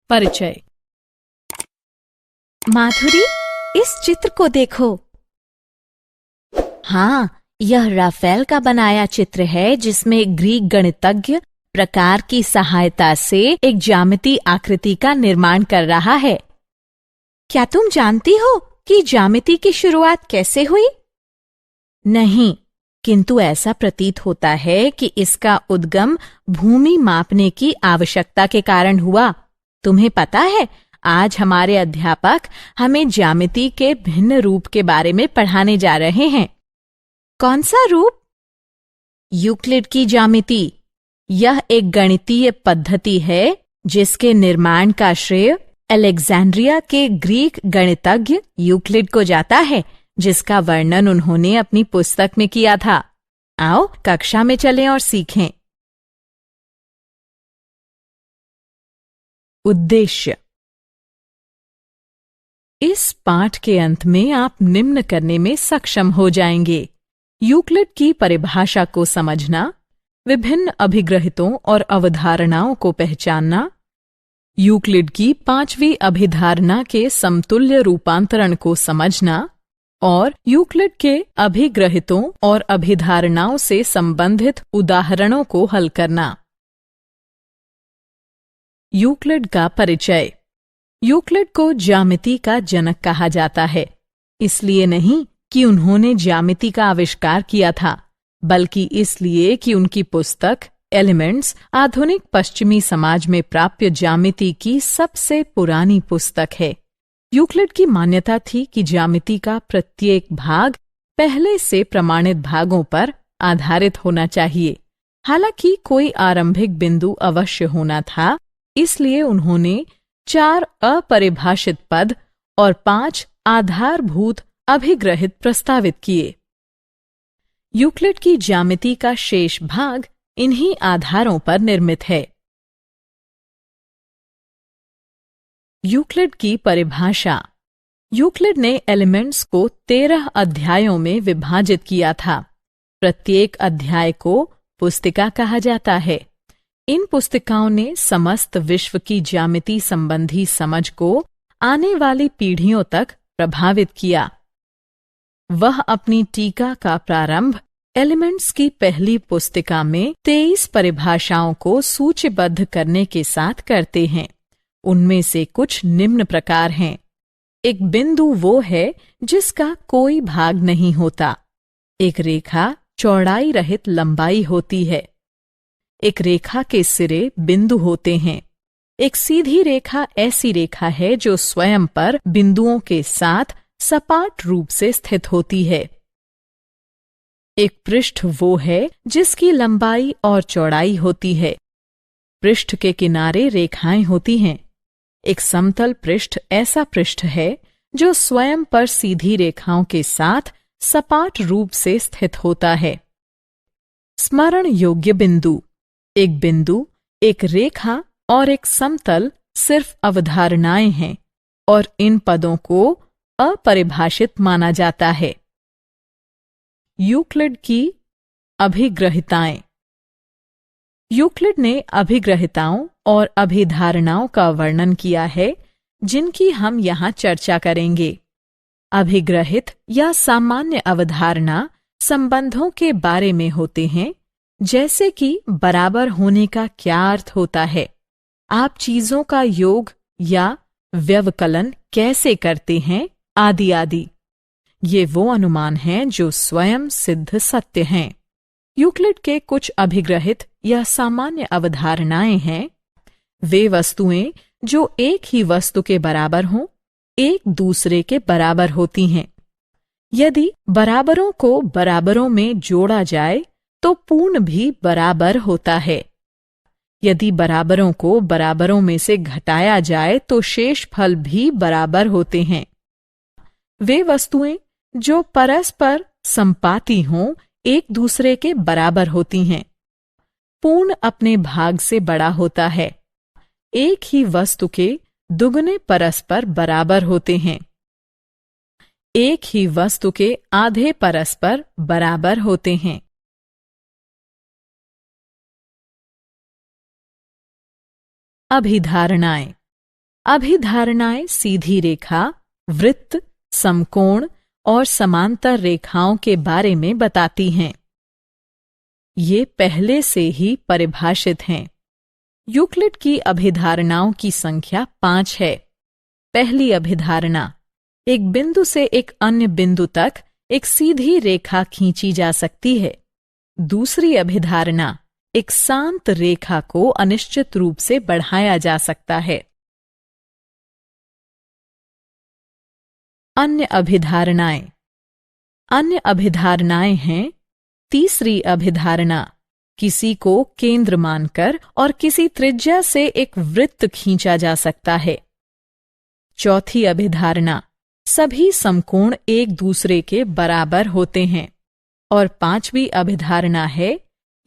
परिचय। माधुरी, इस चित्र को देखो। हाँ, यह राफेल का बनाया चित्र है जिसमें ग्रीक गणितज्ञ प्रकार की सहायता से एक ज्यामिति आकृति का निर्माण कर रहा है। क्या तुम जानती हो कि ज्यामिति की शुरुआत कैसे हुई? नहीं, किंतु ऐसा प्रतीत होता है कि इसका उद्गम भूमि मापने की आवश्यकता के कारण हुआ। तुम्हें पता है, आज हमारे अध्यापक हमें ज्यामिति के भिन्न रूप के बारे में पढ़ाने जा रहे हैं। कौन सा रूप? यूक्लिड की ज्यामिति। यह एक गणितीय पद्धति है जिसके निर्माण का श्रेय अलेक्जेंड्रिया के ग्रीक गणितज्ञ यूक्लिड को जाता है, जिसका वर्णन उन्होंने अपनी पुस्तक में किया था। आओ कक्षा में चलें और सीखें। उद्देश्य। इस पाठ के अंत में आप निम्न करने में सक्षम हो जाएंगे: यूक्लिड की परिभाषा को समझना, विभिन्न अभिग्रहितों और अवधारणाओं को पहचानना, यूक्लिड की 5वीं अभिधारणा के समतुल्य रूपांतरण को समझना और यूक्लिड के अभिग्रहितों और अभिधारणाओं से संबंधित उदाहरणों को हल करना। यूक्लिड का परिचय। यूक्लिड को ज्यामिति का जनक कहा जाता है, इसलिए नहीं कि उन्होंने ज्यामिति का आविष्कार किया था, बल्कि इसलिए कि उनकी पुस्तक एलिमेंट्स आधुनिक पश्चिमी समाज में प्राप्य ज्यामिति की सबसे पुरानी पुस्तक है। यूक्लिड की मान्यता थी कि ज्यामिति का प्रत्येक भाग पहले से प्रमाणित भागों पर आधारित होना चाहिए। हालांकि कोई आरंभिक बिंदु अवश्य होना था, इसलिए उन्होंने 4 अपरिभाषित पद और 5 आधारभूत अभिग्रहित प्रस्तावित किए। यूक्लिड की ज्यामिति का शेष भाग इन्हीं आधारों पर निर्मित है। यूक्लिड की परिभाषा। यूक्लिड ने एलिमेंट्स को 13 अध्यायों में विभाजित किया था। प्रत्येक अध्याय को पुस्तिका कहा जाता है। इन पुस्तिकाओं ने समस्त विश्व की ज्यामिति संबंधी समझ को आने वाली पीढ़ियों तक प्रभावित किया। वह अपनी टीका का प्रारंभ एलिमेंट्स की पहली पुस्तिका में 23 परिभाषाओं को सूचीबद्ध करने के साथ करते हैं। उनमें से कुछ निम्न प्रकार हैं। एक बिंदु वो है जिसका कोई भाग नहीं होता। एक रेखा चौड़ाई रहित लंबाई होती है। एक रेखा के सिरे बिंदु होते हैं। एक सीधी रेखा ऐसी रेखा है जो स्वयं पर बिंदुओं के साथ सपाट रूप से स्थित होती है। एक पृष्ठ वो है जिसकी लंबाई और चौड़ाई होती है। पृष्ठ के किनारे रेखाएं होती हैं। एक समतल पृष्ठ ऐसा पृष्ठ है जो स्वयं पर सीधी रेखाओं के साथ सपाट रूप से स्थित होता है। स्मरण योग्य बिंदु। एक बिंदु, एक रेखा और एक समतल सिर्फ अवधारणाएं हैं और इन पदों को अपरिभाषित माना जाता है। यूक्लिड की अभिग्रहिताएं। यूक्लिड ने अभिग्रहिताओं और अभिधारणाओं का वर्णन किया है जिनकी हम यहाँ चर्चा करेंगे। अभिग्रहित या सामान्य अवधारणा संबंधों के बारे में होते हैं, जैसे कि बराबर होने का क्या अर्थ होता है, आप चीजों का योग या व्यवकलन कैसे करते हैं, आदि आदि। ये वो अनुमान हैं जो स्वयं सिद्ध सत्य हैं। यूक्लिड के कुछ अभिग्रहित या सामान्य अवधारणाएं हैं। वे वस्तुएं जो एक ही वस्तु के बराबर हों, एक दूसरे के बराबर होती हैं। यदि बराबरों को बराबरों में जोड़ा जाए तो पूर्ण भी बराबर होता है। यदि बराबरों को बराबरों में से घटाया जाए तो शेष फल भी बराबर होते हैं। वे वस्तुएं जो परस्पर संपाती हों, एक दूसरे के बराबर होती हैं। पूर्ण अपने भाग से बड़ा होता है। एक ही वस्तु के दुगने परस्पर बराबर होते हैं। एक ही वस्तु के आधे परस्पर बराबर होते हैं। अभिधारणाएं। अभिधारणाएं सीधी रेखा, वृत्त, समकोण और समांतर रेखाओं के बारे में बताती हैं। ये पहले से ही परिभाषित हैं। यूक्लिड की अभिधारणाओं की संख्या 5 है। पहली अभिधारणा, एक बिंदु से एक अन्य बिंदु तक एक सीधी रेखा खींची जा सकती है। दूसरी अभिधारणा, एक शांत रेखा को अनिश्चित रूप से बढ़ाया जा सकता है। अन्य अभिधारणाएं। अन्य अभिधारणाएं हैं: तीसरी अभिधारणा, किसी को केंद्र मानकर और किसी त्रिज्या से एक वृत्त खींचा जा सकता है। चौथी अभिधारणा, सभी समकोण एक दूसरे के बराबर होते हैं। और पांचवी अभिधारणा है,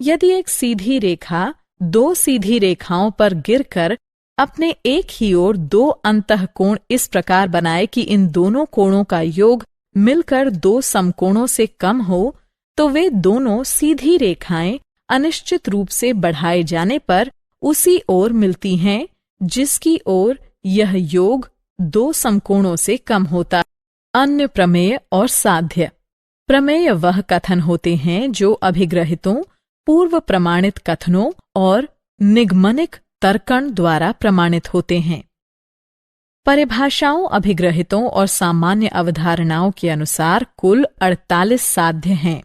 यदि एक सीधी रेखा दो सीधी रेखाओं पर गिरकर अपने एक ही ओर दो अंतःकोण इस प्रकार बनाए कि इन दोनों कोणों का योग मिलकर दो समकोणों से कम हो, तो वे दोनों सीधी रेखाएं अनिश्चित रूप से बढ़ाए जाने पर उसी ओर मिलती हैं जिसकी ओर यह योग दो समकोणों से कम होता। अन्य प्रमेय और साध्य। प्रमेय वह कथन होते हैं जो अभिग्रहितों, पूर्व प्रमाणित कथनों और निगमनिक तर्कण द्वारा प्रमाणित होते हैं। परिभाषाओं, अभिग्रहितों और सामान्य अवधारणाओं के अनुसार कुल 48 साध्य हैं।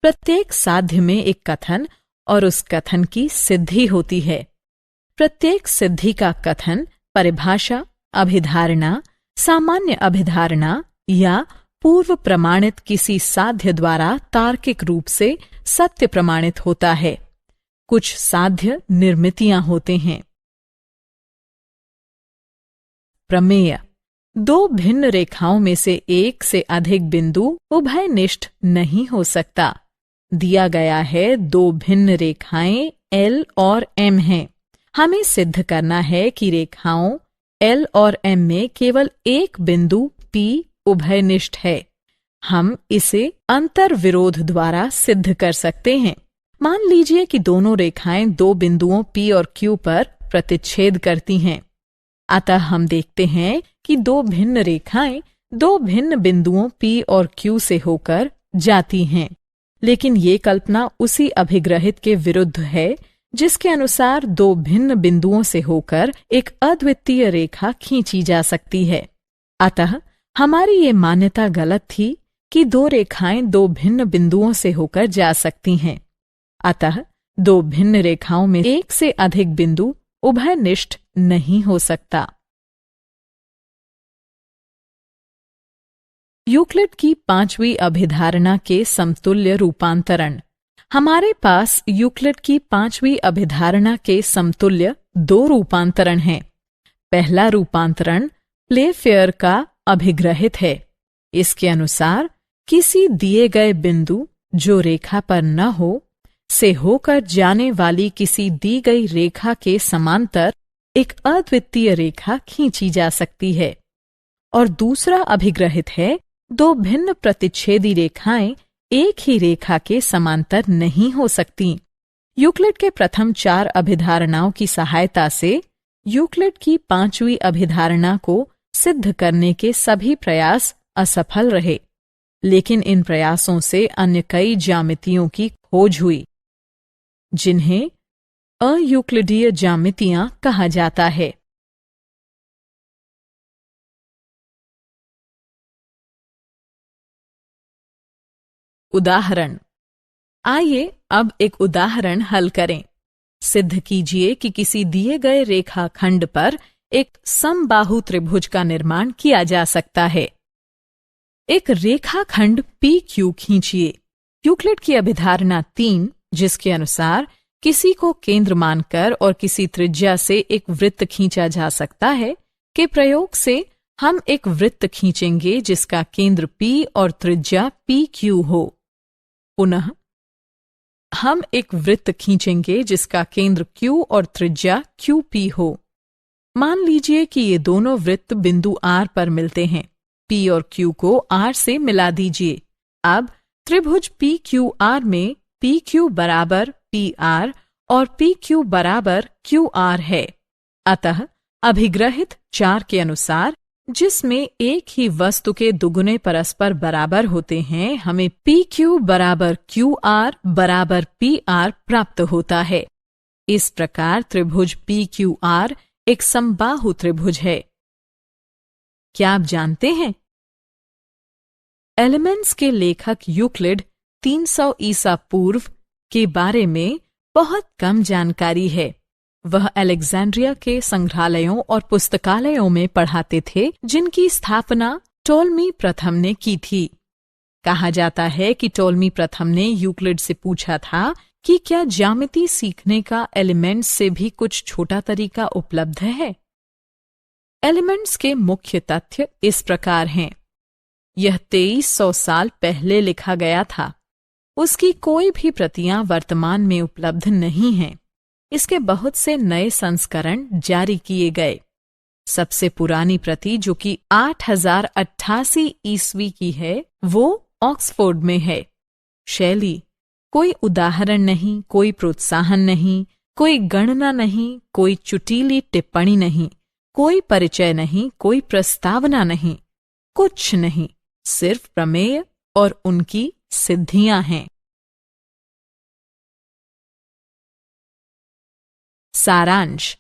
प्रत्येक साध्य में एक कथन और उस कथन की सिद्धि होती है। प्रत्येक सिद्धि का कथन परिभाषा, अभिधारणा, सामान्य अभिधारणा या पूर्व प्रमाणित किसी साध्य द्वारा तार्किक रूप से सत्य प्रमाणित होता है। कुछ साध्य निर्मितियां होते हैं। प्रमेय, दो भिन्न रेखाओं में से एक से अधिक बिंदु उभयनिष्ठ नहीं हो सकता। दिया गया है दो भिन्न रेखाएं L और M हैं। हमें सिद्ध करना है कि रेखाओं L और M में केवल एक बिंदु P उभयनिष्ठ है। हम इसे अंतर्विरोध द्वारा सिद्ध कर सकते हैं। मान लीजिए कि दोनों रेखाएं दो बिंदुओं P और Q पर प्रतिच्छेद करती हैं। अतः हम देखते हैं कि दो भिन्न रेखाएं दो भिन्न बिंदुओं P और Q से होकर जाती हैं। लेकिन ये कल्पना उसी अभिग्रहित के विरुद्ध है जिसके अनुसार दो भिन्न बिंदुओं से होकर एक अद्वितीय रेखा खींची जा सकती है। अतः हमारी ये मान्यता गलत थी कि दो रेखाएं दो भिन्न बिंदुओं से होकर जा सकती हैं। अतः दो भिन्न रेखाओं में एक से अधिक बिंदु उभयनिष्ठ नहीं हो सकता। यूक्लिड की पांचवी अभिधारणा के समतुल्य रूपांतरण। हमारे पास यूक्लिड की पांचवी अभिधारणा के समतुल्य दो रूपांतरण हैं। पहला रूपांतरण प्लेफेयर का अभिग्रहित है। इसके अनुसार किसी दिए गए बिंदु जो रेखा पर न हो से होकर जाने वाली किसी दी गई रेखा के समांतर एक अद्वितीय रेखा खींची जा सकती है। और दूसरा अभिग्रहित है, दो भिन्न प्रतिच्छेदी रेखाएं एक ही रेखा के समांतर नहीं हो सकती। यूक्लिड के प्रथम 4 अभिधारणाओं की सहायता से यूक्लिड की पांचवी अभिधारणा को सिद्ध करने के सभी प्रयास असफल रहे। लेकिन इन प्रयासों से अन्य कई ज्यामितियों की खोज हुई जिन्हें अयूक्लिडीय ज्यामितियां कहा जाता है। उदाहरण। आइए अब एक उदाहरण हल करें। सिद्ध कीजिए कि किसी दिए गए रेखाखंड पर एक समबाहु त्रिभुज का निर्माण किया जा सकता है। एक रेखाखंड PQ खींचिए। यूक्लिड की अभिधारणा 3, जिसके अनुसार किसी को केंद्र मानकर और किसी त्रिज्या से एक वृत्त खींचा जा सकता है, के प्रयोग से हम एक वृत्त खींचेंगे जिसका केंद्र P और त्रिज्या PQ हो। पुनः हम एक वृत्त खींचेंगे जिसका केंद्र Q और त्रिज्या QP हो। मान लीजिए कि ये दोनों वृत्त बिंदु R पर मिलते हैं। P और Q को R से मिला दीजिए। अब त्रिभुज PQR में PQ बराबर PR और PQ बराबर QR है। अतः अभिग्रहित 4 के अनुसार जिसमें एक ही वस्तु के दुगुने परस्पर बराबर होते हैं, हमें PQ बराबर QR बराबर PR प्राप्त होता है। इस प्रकार त्रिभुज PQR एक समबाहु त्रिभुज है। क्या आप जानते हैं एलिमेंट्स के लेखक यूक्लिड 300 ईसा पूर्व के बारे में बहुत कम जानकारी है। वह अलेक्जेंड्रिया के संग्रहालयों और पुस्तकालयों में पढ़ाते थे, जिनकी स्थापना टोलमी प्रथम ने की थी। कहा जाता है कि टोलमी प्रथम ने यूक्लिड से पूछा था कि क्या ज्यामिति सीखने का एलिमेंट्स से भी कुछ छोटा तरीका उपलब्ध है। एलिमेंट्स के मुख्य तथ्य इस प्रकार हैं। यह 2300 साल पहले लिखा गया था। उसकी कोई भी प्रतियां वर्तमान में उपलब्ध नहीं हैं। इसके बहुत से नए संस्करण जारी किए गए। सबसे पुरानी प्रति, जो कि 8088 ईस्वी की है, वो ऑक्सफोर्ड में है। शैली: कोई उदाहरण नहीं, कोई प्रोत्साहन नहीं, कोई गणना नहीं, कोई चुटीली टिप्पणी नहीं, कोई परिचय नहीं, कोई प्रस्तावना नहीं, कुछ नहीं, सिर्फ प्रमेय और उनकी सिद्धियां हैं। सारांश: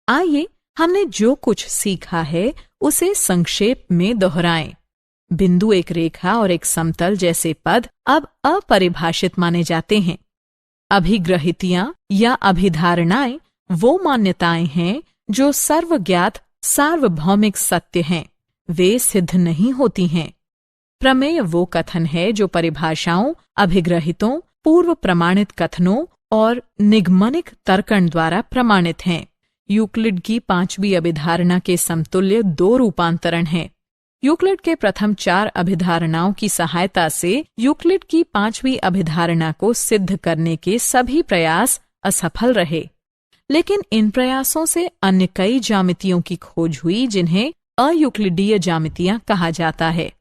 आइए हमने जो कुछ सीखा है उसे संक्षेप में दोहराएं। बिंदु, एक रेखा और एक समतल जैसे पद अब अपरिभाषित माने जाते हैं। अभिग्रहितियां या अभिधारणाएं वो मान्यताएं हैं जो सर्वज्ञात सार्वभौमिक सत्य हैं। वे सिद्ध नहीं होती हैं। प्रमेय वो कथन है जो परिभाषाओं, अभिग्रहितों, पूर्व प्रमाणित कथनों और निगमनिक तर्कण द्वारा प्रमाणित हैं। यूक्लिड की 5वीं अभिधारणा के समतुल्य 2 रूपांतरण हैं। यूक्लिड के प्रथम 4 अभिधारणाओं की सहायता से यूक्लिड की 5वीं अभिधारणा को सिद्ध करने के सभी प्रयास असफल रहे। लेकिन इन प्रयासों से अन्य कई ज्यामितियों की खोज हुई, जिन्हें अयूक्लिडीय ज्यामितियां कहा जाता है।